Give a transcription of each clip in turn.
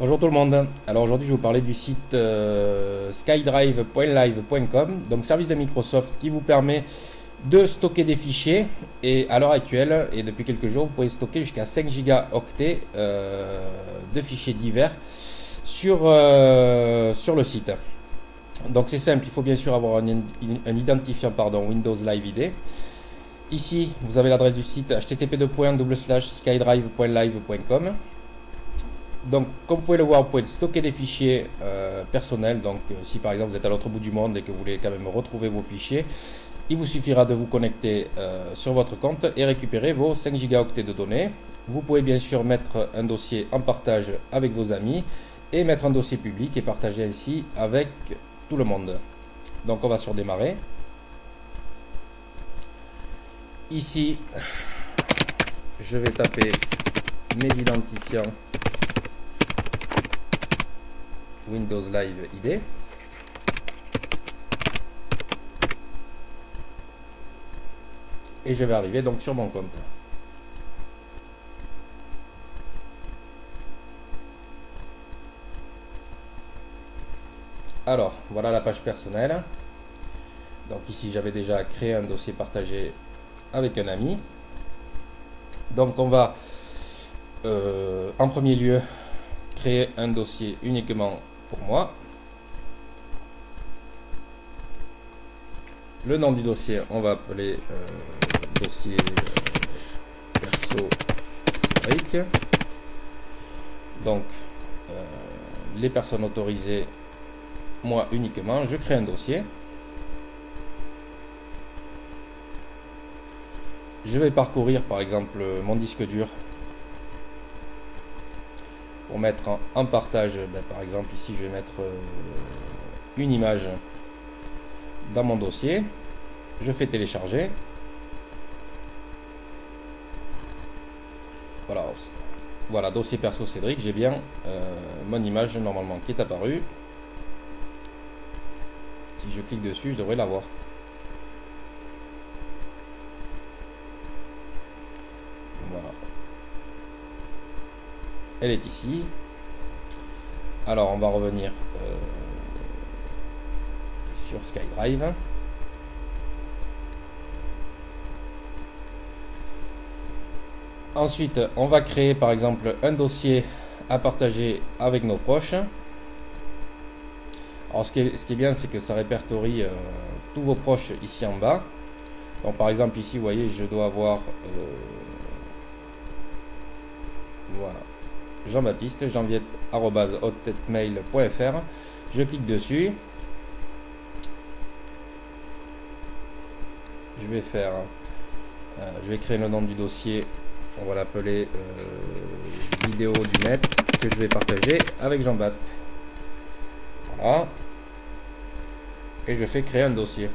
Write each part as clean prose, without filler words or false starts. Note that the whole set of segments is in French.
Bonjour tout le monde. Alors aujourd'hui je vais vous parler du site skydrive.live.com, donc service de Microsoft qui vous permet de stocker des fichiers, et à l'heure actuelle et depuis quelques jours vous pouvez stocker jusqu'à 5 gigaoctets de fichiers divers sur le site. Donc c'est simple, il faut bien sûr avoir un identifiant Windows Live ID. Ici vous avez l'adresse du site http://skydrive.live.com. Donc, comme vous pouvez le voir, vous pouvez stocker des fichiers personnels. Donc, si par exemple vous êtes à l'autre bout du monde et que vous voulez quand même retrouver vos fichiers, il vous suffira de vous connecter sur votre compte et récupérer vos 5 gigaoctets de données. Vous pouvez bien sûr mettre un dossier en partage avec vos amis et mettre un dossier public et partager ainsi avec tout le monde. Donc, on va sur démarrer. Ici, je vais taper mes identifiants Windows Live ID. Et je vais arriver donc sur mon compte. Alors, voilà la page personnelle. Donc ici, j'avais déjà créé un dossier partagé avec un ami. Donc on va en premier lieu créer un dossier uniquement pour moi. Le nom du dossier, on va appeler dossier perso historique. Donc les personnes autorisées, moi uniquement, je crée un dossier. Je vais parcourir par exemple mon disque dur pour mettre en partage. Par exemple ici je vais mettre une image dans mon dossier. Je fais télécharger. Voilà, dossier perso Cédric, j'ai bien mon image normalement qui est apparue. Si je clique dessus, je devrais l'avoir. Voilà. Elle est ici. Alors on va revenir sur SkyDrive. Ensuite, on va créer par exemple un dossier à partager avec nos proches. Alors ce qui est bien, c'est que ça répertorie tous vos proches ici en bas. Donc par exemple ici, vous voyez, je dois avoir voilà, Jean-Baptiste, janviette@hotmail.fr. Je clique dessus. Je vais créer le nom du dossier. On va l'appeler vidéo du net que je vais partager avec Jean-Baptiste. Voilà. Et je fais créer un dossier.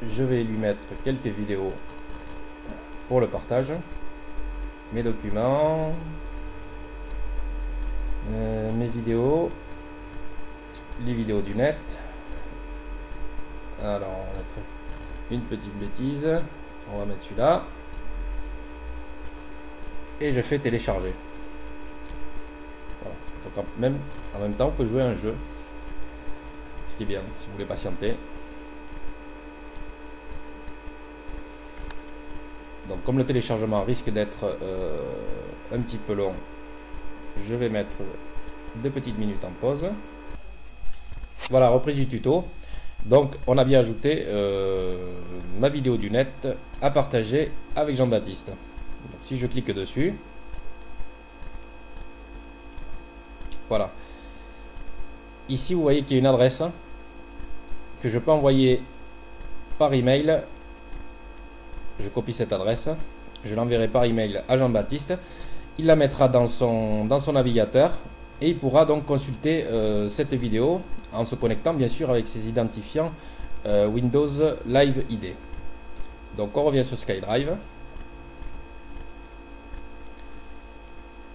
Je vais lui mettre quelques vidéos pour le partage. Mes documents. Mes vidéos. Les vidéos du net. Alors, on va mettre une petite bêtise. On va mettre celui-là. Et je fais télécharger. Voilà. Donc, en même temps, on peut jouer à un jeu. Ce qui est bien, si vous voulez patienter. Donc, comme le téléchargement risque d'être un petit peu long, je vais mettre 2 petites minutes en pause. Voilà, reprise du tuto. Donc on a bien ajouté ma vidéo du net à partager avec Jean-Baptiste. Donc, si je clique dessus, voilà. Ici vous voyez qu'il y a une adresse que je peux envoyer par email. Je copie cette adresse, je l'enverrai par email à Jean-Baptiste. Il la mettra dans son navigateur et il pourra donc consulter cette vidéo en se connectant bien sûr avec ses identifiants Windows Live ID. Donc on revient sur SkyDrive.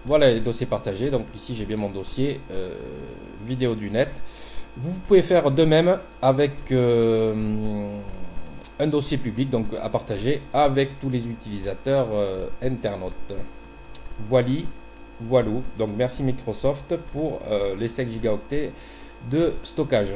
Voilà les dossiers partagés. Donc ici j'ai bien mon dossier vidéo du net. Vous pouvez faire de même avec un dossier public donc à partager avec tous les utilisateurs internautes. Voilou. Donc merci Microsoft pour les 5 gigaoctets de stockage.